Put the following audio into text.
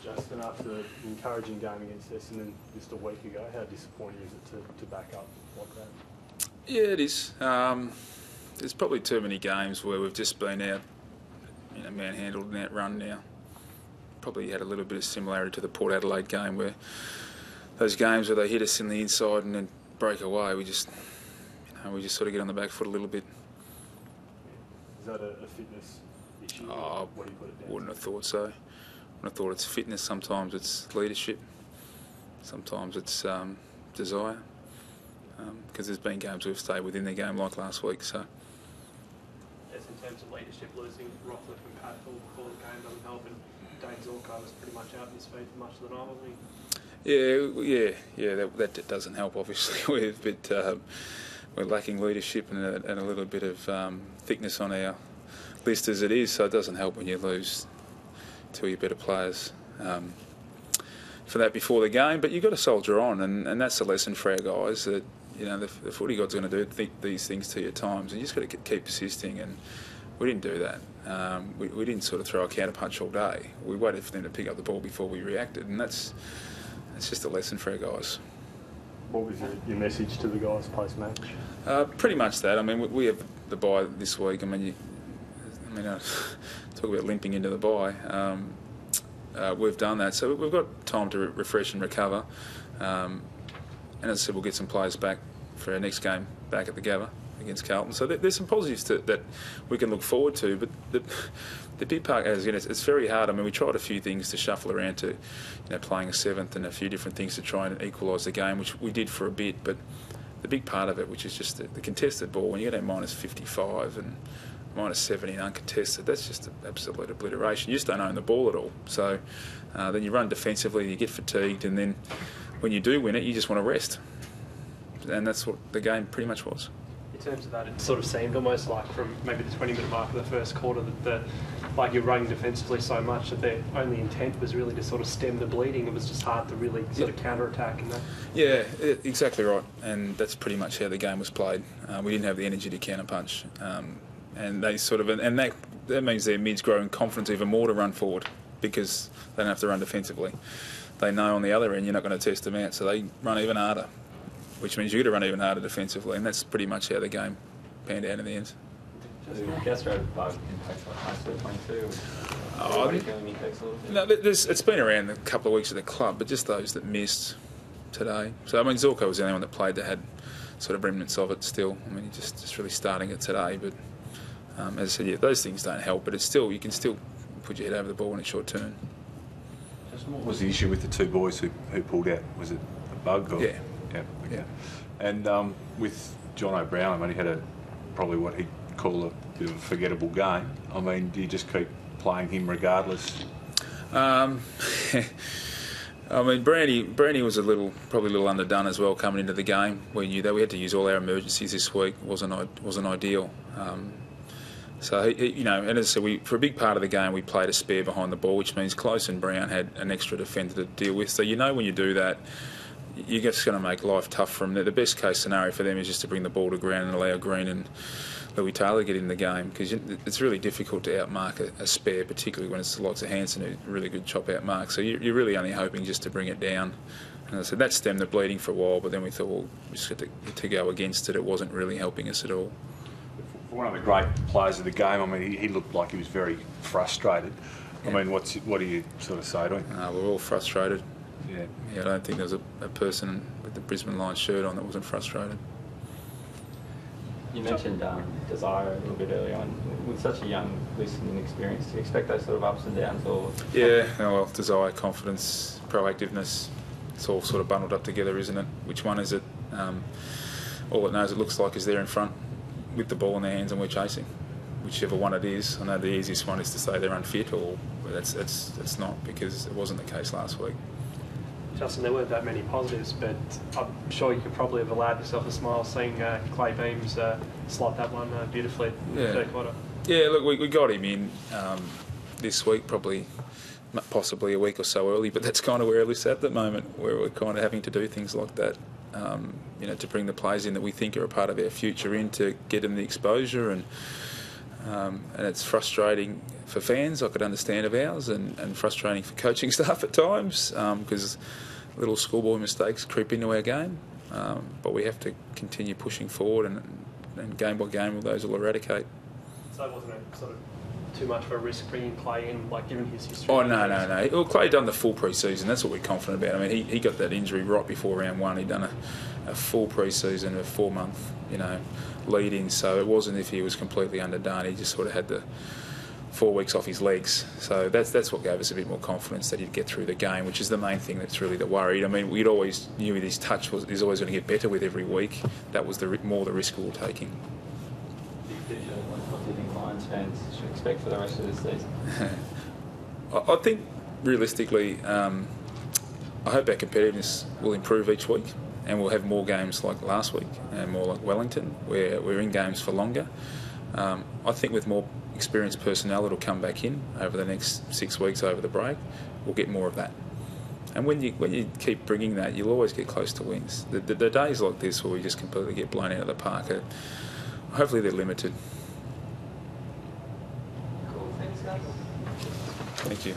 Justin, after an encouraging game against Essendon just a week ago, how disappointing is it to back up like that? Yeah, it is. There's probably too many games where we've just been out, manhandled and outrun now. Probably had a little bit of similarity to the Port Adelaide game, where those games where they hit us in the inside and then break away, we just sort of get on the back foot a little bit. Is that a fitness issue? Oh, what do you put it down wouldn't have thought so. I thought it's fitness. Sometimes it's leadership. Sometimes it's desire. Because there's been games we've stayed within the game, like last week. So. Yes, in terms of leadership, losing Rockcliffe and Patfield before the game doesn't help, and Dane Zorko was pretty much out in his feet for much of the night, wasn't he? Yeah. That doesn't help, obviously. We're lacking leadership and a little bit of thickness on our list as it is. So it doesn't help when you lose two of your better players for that before the game. But you've got to soldier on, and that's a lesson for our guys that the footy god's going to do these things to you at times, and you just got to keep persisting. And we didn't do that. We didn't sort of throw a counter punch all day. We waited for them to pick up the ball before we reacted, and that's just a lesson for our guys. What was your message to the guys post-match? Pretty much that. I mean, we have the bye this week. talk about limping into the bye. We've done that, so we've got time to refresh and recover. And as I said, we'll get some players back for our next game back at the Gabba against Carlton. So there's some positives that we can look forward to. But the big part, as it's very hard. I mean, we tried a few things to shuffle around to, playing a seventh and a few different things to try and equalise the game, which we did for a bit. But the big part of it, which is just the contested ball, when you get a minus 55 and minus 70 and uncontested, that's just an absolute obliteration. You just don't own the ball at all. So then you run defensively, you get fatigued, and then when you do win it, you just want to rest. And that's what the game pretty much was. In terms of that, it sort of seemed almost like from maybe the 20-minute mark of the first quarter that you're running defensively so much that their only intent was really to sort of stem the bleeding. It was just hard to really sort of counter-attack and that. Yeah, exactly right. And that's pretty much how the game was played. We didn't have the energy to counter-punch. And they sort of, and that means their mids grow in confidence even more to run forward because they don't have to run defensively. They know on the other end you're not going to test them out, so they run even harder, which means you've got to run even harder defensively, and that's pretty much how the game panned out in the end. Gastro bug impacts like most of the 22. No, it's been around a couple of weeks at the club, but just those that missed today. So I mean, Zorko was the only one that played that had sort of remnants of it still. I mean, just really starting it today, but as I said, those things don't help. But it's still, you can still put your head over the ball in a short turn. What was the issue with the two boys who pulled out? Was it a bug? Or? Yeah. Okay. Yeah. And with John O'Brien, I mean, he had probably what he'd call a bit of a forgettable game. I mean, do you just keep playing him regardless? I mean, Brandy was probably a little underdone as well coming into the game. We knew that we had to use all our emergencies this week. wasn't ideal. So and as I said, for a big part of the game we played a spare behind the ball, which means Close and Brown had an extra defender to deal with. So when you do that, you're just going to make life tough for them. The best case scenario for them is just to bring the ball to ground and allow Green and Louis Taylor to get in the game, because it's really difficult to outmark a spare, particularly when it's the likes of Hansen, who's a really good chop out mark. So you're really only hoping just to bring it down. And I said that stemmed the bleeding for a while, but then we thought, well, we just had to go against it. It wasn't really helping us at all. For one of the great players of the game, I mean, he looked like he was very frustrated. Yeah. I mean, what do you sort of say to him? We're all frustrated. Yeah. I don't think there was a person with the Brisbane Lions shirt on that wasn't frustrated. You mentioned desire a little bit earlier on. With such a young list and inexperience, do you expect those sort of ups and downs? Or yeah, well, desire, confidence, proactiveness, it's all sort of bundled up together, isn't it? Which one is it? All it knows, it looks like, is there in front with the ball in their hands and we're chasing. Whichever one it is. I know the easiest one is to say they're unfit, or that's not, because it wasn't the case last week. Justin, there weren't that many positives, but I'm sure you could probably have allowed yourself a smile seeing Clay Beams slot that one beautifully in the third quarter. Yeah, look, we got him in this week, possibly a week or so early, but that's kind of where it is at the moment, where we're kind of having to do things like that, to bring the players in that we think are a part of our future in, to get them the exposure and and it's frustrating for fans. I could understand of ours, and frustrating for coaching staff at times because little schoolboy mistakes creep into our game. But we have to continue pushing forward, and game by game, those will eradicate. So it wasn't a sort of too much of a risk bringing Clay in, like given his history? Oh, no. Well, Clay done the full pre-season. That's what we're confident about. I mean, he got that injury right before round one. He'd done a full pre-season, a 4-month, lead in. So it wasn't if he was completely underdone. He just sort of had the 4 weeks off his legs. So that's what gave us a bit more confidence that he'd get through the game, which is the main thing that's really the worry. I mean, we'd always knew his touch is always going to get better with every week. That was more the risk we were taking. Big picture, what do you think Lions fans should expect for the rest of this season? I think realistically, I hope our competitiveness will improve each week, and we'll have more games like last week and more like Wellington, where we're in games for longer. I think with more experienced personnel that'll come back in over the next 6 weeks over the break, we'll get more of that. And when you keep bringing that, you'll always get close to wins. The days like this where we just completely get blown out of the park, hopefully they're limited. Cool, thanks guys. Thank you.